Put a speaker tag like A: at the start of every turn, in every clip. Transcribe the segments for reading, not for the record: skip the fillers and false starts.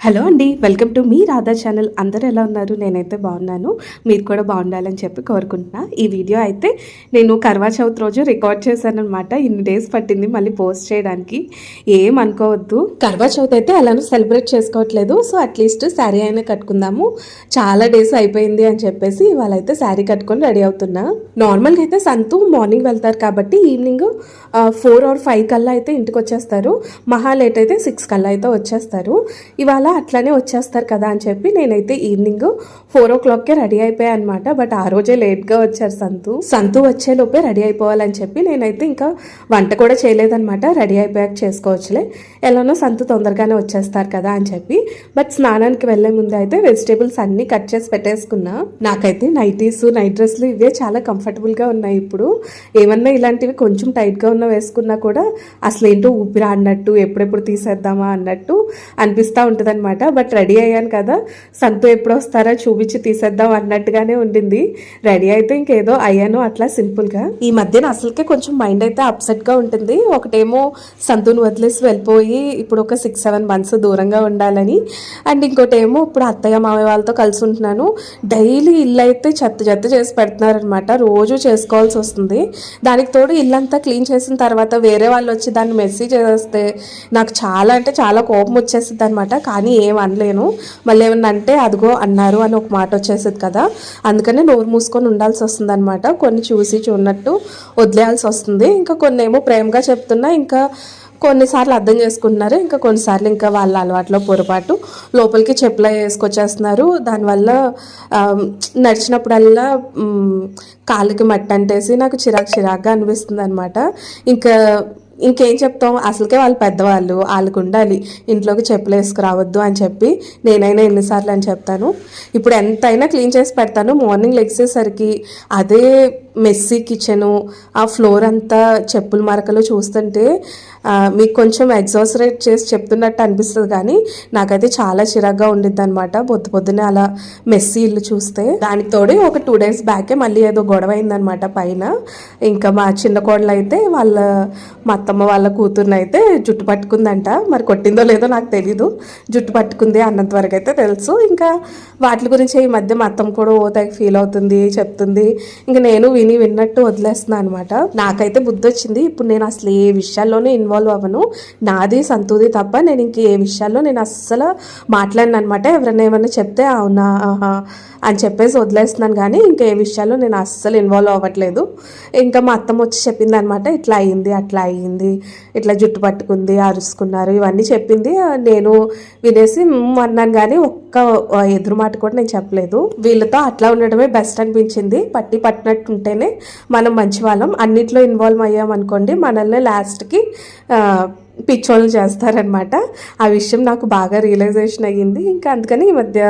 A: Hello అండి, welcome to me Radha channel. అందరూ ఎలా ఉన్నారు? నేనైతే బాగున్నాను. మీరు కూడా బాగుండాలని చెప్పి కోరుకుంటున్నా. ఈ వీడియో అయితే నేను కర్వా చౌత్ రోజు రికార్డ్ చేశాను అనమాట. ఇన్ని డేస్ పట్టింది మళ్ళీ పోస్ట్ చేయడానికి, ఏం అనుకోవద్దు. కర్వా చౌత్ అయితే అలానే సెలబ్రేట్ చేసుకోవట్లేదు. సో అట్లీస్ట్ శారీ అయినా కట్టుకుందాము, చాలా డేస్ అయిపోయింది అని చెప్పేసి ఇవాళ అయితే శారీ కట్టుకొని రెడీ అవుతున్నా. నార్మల్గా అయితే సంతు మార్నింగ్ వెళ్తారు కాబట్టి ఈవినింగ్ 4 or 5 కల్లా అయితే ఇంటికి వచ్చేస్తారు. మహా లేట్ అయితే 6 కల్లా అయితే వచ్చేస్తారు. ఇవాళ అట్లానే వచ్చేస్తారు కదా అని చెప్పి నేనైతే ఈవినింగ్ 4 o'clockకే రెడీ అయిపోయాను అనమాట. బట్ ఆ రోజే లేట్గా వచ్చారు సంతు వచ్చేలోపే రెడీ అయిపోవాలని చెప్పి నేనైతే ఇంకా వంట కూడా చేయలేదనమాట. రెడీ అయిపోయాక చేసుకోవచ్చులే, ఎలానో సంతు తొందరగానే వచ్చేస్తారు కదా అని చెప్పి. బట్ స్నానానికి వెళ్లే ముందు అయితే వెజిటేబుల్స్ అన్నీ కట్ చేసి పెట్టేసుకున్నా. నాకైతే నైటీస్, నైట్ డ్రెస్లు ఇవే చాలా కంఫర్టబుల్గా ఉన్నాయి. ఇప్పుడు ఏమన్నా ఇలాంటివి కొంచెం టైట్గా ఉన్న వేసుకున్నా కూడా అసలు ఏంటో ఊపిరి అన్నట్టు, ఎప్పుడెప్పుడు తీసేద్దామా అన్నట్టు అనిపిస్తూ ఉంటుంది అనమాట. బట్ రెడీ అయ్యాను కదా, సంతు ఎప్పుడు వస్తారో చూపించి తీసేద్దాం అన్నట్టుగానే ఉండింది. రెడీ అయితే ఇంకేదో అయ్యాను అట్లా సింపుల్గా. ఈ మధ్యన అసలుకే కొంచెం మైండ్ అయితే అప్సెట్గా ఉంటుంది. ఒకటేమో సంతుని వదిలేసి వెళ్ళిపోయి ఇప్పుడు ఒక 6-7 months దూరంగా ఉండాలని, అండ్ ఇంకోటేమో ఇప్పుడు అత్తయ్య మామయ్య వాళ్ళతో కలిసి ఉంటున్నాను. డైలీ ఇల్లు అయితే చెత్త చేసి పెడుతున్నారనమాట, రోజు చేసుకోవాల్సి వస్తుంది. దానికి తోడు ఇల్లంతా క్లీన్ చేసిన తర్వాత వేరే వాళ్ళు వచ్చి దాన్ని మెస్సీ చేస్తే నాకు చాలా అంటే చాలా కోపం వచ్చేస్తుంది అనమాట. కానీ ఏం అనలేను, మళ్ళీ ఏమన్నా అంటే అదిగో అన్నారు అని ఒక మాట వచ్చేసింది కదా, అందుకనే నోరు మూసుకొని ఉండాల్సి వస్తుంది అనమాట. కొన్ని చూసి చూడనట్టు వదిలేయాల్సి వస్తుంది. ఇంకా కొన్ని ఏమో ప్రేమగా చెప్తున్నా, ఇంకా కొన్నిసార్లు అర్థం చేసుకుంటున్నారు, ఇంకా కొన్నిసార్లు ఇంకా వాళ్ళ అలవాట్లో పొరపాటు లోపలికి చెప్పులు వేసుకొచ్చేస్తున్నారు. దానివల్ల నడిచినప్పుడల్లా కాళ్ళకి మట్టి అంటేసి నాకు చిరాకుగా అనిపిస్తుంది అనమాట. ఇంకేం చెప్తాం, అసలుకే వాళ్ళు పెద్దవాళ్ళు, వాళ్ళకు ఉండాలి ఇంట్లోకి చెప్పులు వేసుకురావద్దు అని చెప్పి నేనైనా ఎన్నిసార్లు అని చెప్తాను. ఇప్పుడు ఎంతైనా క్లీన్ చేసి పెడతాను. మార్నింగ్ లెగ్సేసరికి అదే మెస్సీ కిచెను, ఆ ఫ్లోర్ అంతా చెప్పుల మరకలు చూస్తుంటే మీకు కొంచెం ఎగ్జాసరేట్ చేసి చెప్తున్నట్టు అనిపిస్తుంది, కానీ నాకైతే చాలా చిరాగ్గా ఉండిద్ది అనమాట పొద్దునే అలా మెస్సీ ఇల్లు చూస్తే. దానికి తోడు ఒక 2 days బ్యాకే మళ్ళీ ఏదో గొడవ అయిందనమాట పైన. ఇంకా మా చిన్న కోడలు అయితే మా అత్తమ్మ వాళ్ళ కూతుర్ని అయితే జుట్టు పట్టుకుందంట. మరి కొట్టిందో లేదో నాకు తెలీదు, జుట్టు పట్టుకుంది అన్నంత వరకు అయితే తెలుసు. ఇంకా వాటి గురించి ఈ మధ్య మా అత్తమ్మ కూడా ఓతకి ఫీల్ అవుతుంది, చెప్తుంది. ఇంకా నేను విన్నట్టు వదిలేస్తున్నాను అనమాట. నాకైతే బుద్ధి వచ్చింది. ఇప్పుడు నేను అసలు ఏ విషయాల్లోనే ఇన్వాల్వ్ అవ్వను, నాది సంతుది తప్ప నేను ఇంక ఏ విషయాల్లో నేను అస్సలు మాట్లాడిన అనమాట. ఎవరైనా ఏమైనా చెప్తే అవునా ఆహా అని చెప్పేసి వదిలేస్తున్నాను, కానీ ఇంకా ఏ విషయాల్లో నేను అస్సలు ఇన్వాల్వ్ అవ్వట్లేదు. ఇంకా మా అత్తమ్మ వచ్చి చెప్పింది అనమాట, ఇట్లా అయ్యింది అట్లా అయ్యింది, ఇట్లా జుట్టు పట్టుకుంది, అరుచుకున్నారు, ఇవన్నీ చెప్పింది. నేను వినేసి అన్నాను, కానీ ఒక్క ఎదురు మాట కూడా నేను చెప్పలేదు. వీళ్ళతో అట్లా ఉండడమే బెస్ట్ అనిపించింది. పట్టినట్టు ఉంటేనే మనం మంచి వాళ్ళం. అన్నిట్లో ఇన్వాల్వ్ అయ్యామనుకోండి మనల్ని లాస్ట్కి పిచ్చోళ్ళు చేస్తారనమాట. ఆ విషయం నాకు బాగా రియలైజేషన్ అయ్యింది. ఇంకా అందుకని ఈ మధ్య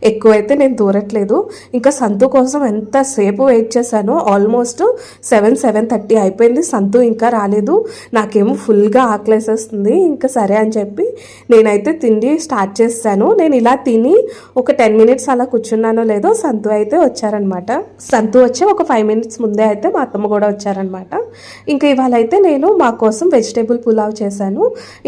A: ఎక్కువైతే నేను దూరట్లేదు. ఇంకా సంతు కోసం ఎంతసేపు వెయిట్ చేశాను, ఆల్మోస్ట్ 7-7:30 అయిపోయింది. సంతు ఇంకా రాలేదు. నాకేమో ఫుల్గా ఆకలేసేస్తుంది. ఇంకా సరే అని చెప్పి నేనైతే తిండి స్టార్ట్ చేశాను. నేను ఇలా తిని ఒక 10 minutes అలా కూర్చున్నానో లేదో సంతు అయితే వచ్చారనమాట. సంతు వచ్చి ఒక 5 minutes ముందే అయితే మా అత్తమ్మ కూడా వచ్చారనమాట. ఇంకా ఇవాళ అయితే నేను మా కోసం వెజిటేబుల్ పులావ్ చేశాను.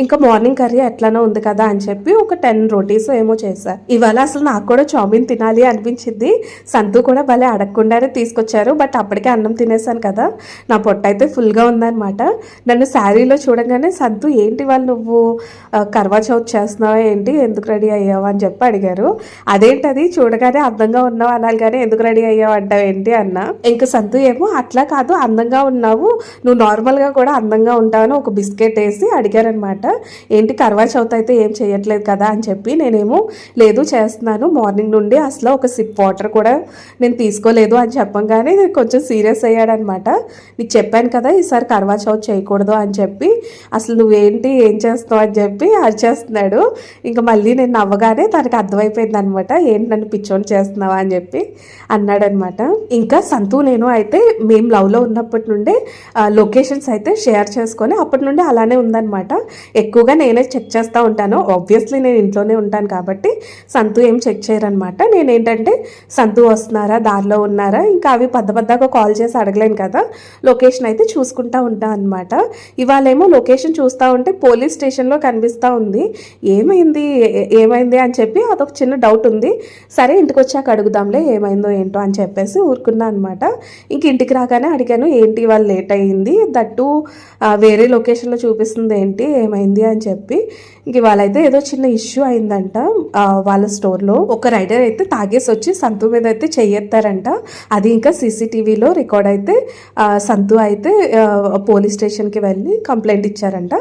A: ఇంకా మార్నింగ్ కర్రీ ఎట్లానో ఉంది కదా అని చెప్పి ఒక 10 rotis ఏమో చేశారు. ఇవాళ అసలు నాకు కూడా చామిన్ తినాలి అనిపించింది. సంతు కూడా భలే అడగకుండానే తీసుకొచ్చారు. బట్ అప్పటికే అన్నం తినేసాను కదా, నా పొట్ట అయితే ఫుల్గా ఉందనమాట. నన్ను శారీలో చూడగానే సంతు ఏంటి వాళ్ళు నువ్వు కర్వా చౌత్ చేస్తున్నావా ఏంటి, ఎందుకు రెడీ అయ్యావు అని చెప్పి అడిగారు. అదేంటది చూడగానే అందంగా ఉన్నావు అనాలి, కానీ ఎందుకు రెడీ అయ్యావు అంటావు ఏంటి అన్న. ఇంకా సంతు ఏమో అట్లా కాదు, అందంగా ఉన్నావు, నువ్వు నార్మల్గా కూడా అందంగా ఉంటావని ఒక బిస్కెట్ వేసి అడిగారనమాట. ఏంటి కర్వా చౌత్ అయితే ఏం చేయట్లేదు కదా అని చెప్పి నేనేమో లేదు చేస్తున్నాను, మార్నింగ్ నుండి అసలు ఒక సిప్ వాటర్ కూడా నేను తీసుకోలేదు అని చెప్పంగానే కొంచెం సీరియస్ అయ్యాడనమాట. నీకు చెప్పాను కదా ఈసారి కర్వా చౌత్ చేయకూడదు అని చెప్పి, అసలు నువ్వేంటి ఏం చేస్తావు అని చెప్పి అరిచేస్తున్నాడు. ఇంకా మళ్ళీ నేను నవ్వగానే తనకు అర్థమైపోయింది అనమాట, ఏంటి నన్ను పిచ్చోని చేస్తున్నావా అని చెప్పి అన్నాడనమాట. ఇంకా సంతు నేను అయితే మేము లవ్లో ఉన్నప్పటి నుండే లొకేషన్స్ అయితే షేర్ చేసుకొని అప్పటి నుండి అలానే ఉందన్నమాట. అనమాట. ఎక్కువగా నేనే చెక్ చేస్తూ ఉంటాను. ఆబ్వియస్లీ నేను ఇంట్లోనే ఉంటాను కాబట్టి సంతు ఏం చెక్ చేయరనమాట. నేనేంటంటే సంతు వస్తున్నారా, దారిలో ఉన్నారా, ఇంకా అవి పెద్దగా కాల్ చేసి అడగలేను కదా, లొకేషన్ అయితే చూసుకుంటా ఉంటాను అనమాట. ఇవాళేమో లొకేషన్ చూస్తూ ఉంటే పోలీస్ స్టేషన్లో కనిపిస్తూ ఉంది. ఏమైంది అని చెప్పి అదొక చిన్న డౌట్ ఉంది. సరే ఇంటికి వచ్చాక అడుగుదాంలే ఏమైందో ఏంటో అని చెప్పేసి ఊరుకున్నా అనమాట. ఇంక ఇంటికి రాగానే అడిగాను, ఏంటి వాళ్ళు లేట్ అయ్యింది, దట్టు వేరే లొకేషన్లో చూపిస్తుంది ఏంటి, ఏమైంది అని చెప్పి. ఇంక వాళ్ళైతే ఏదో చిన్న ఇష్యూ అయిందంట వాళ్ళ స్టోర్లో. ఒక రైడర్ అయితే తాగేసి వచ్చి సంతు మీద అయితే చెయ్యెత్తారంట. అది ఇంకా సీసీటీవీలో రికార్డ్ అయితే సంతు అయితే పోలీస్ స్టేషన్కి వెళ్ళి కంప్లైంట్ ఇచ్చారంట,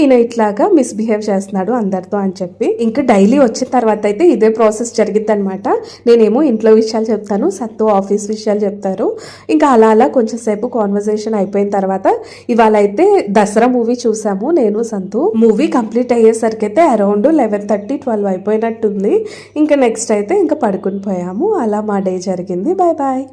A: ఈయన ఇట్లాగా మిస్బిహేవ్ చేస్తున్నాడు అందరితో అని చెప్పి. ఇంకా డైలీ వచ్చిన తర్వాత అయితే ఇదే ప్రాసెస్ జరిగిద్ది అనమాట. నేనేమో ఇంట్లో విషయాలు చెప్తాను, సంతు ఆఫీస్ విషయాలు చెప్తారు. ఇంకా అలా కొంచెం సేపు కాన్వర్సేషన్ అయిపోయిన తర్వాత ఇవాళ అయితే దసరా మూవీ చూసాము నేను సంతు. మూవీ కంప్లీట్ అయ్యేసరికి అయితే అరౌండ్ 11:30, 12 అయిపోయినట్టుంది. ఇంకా నెక్స్ట్ అయితే ఇంకా పడుకుని పోయాము. అలా మా డే జరిగింది. Bye bye.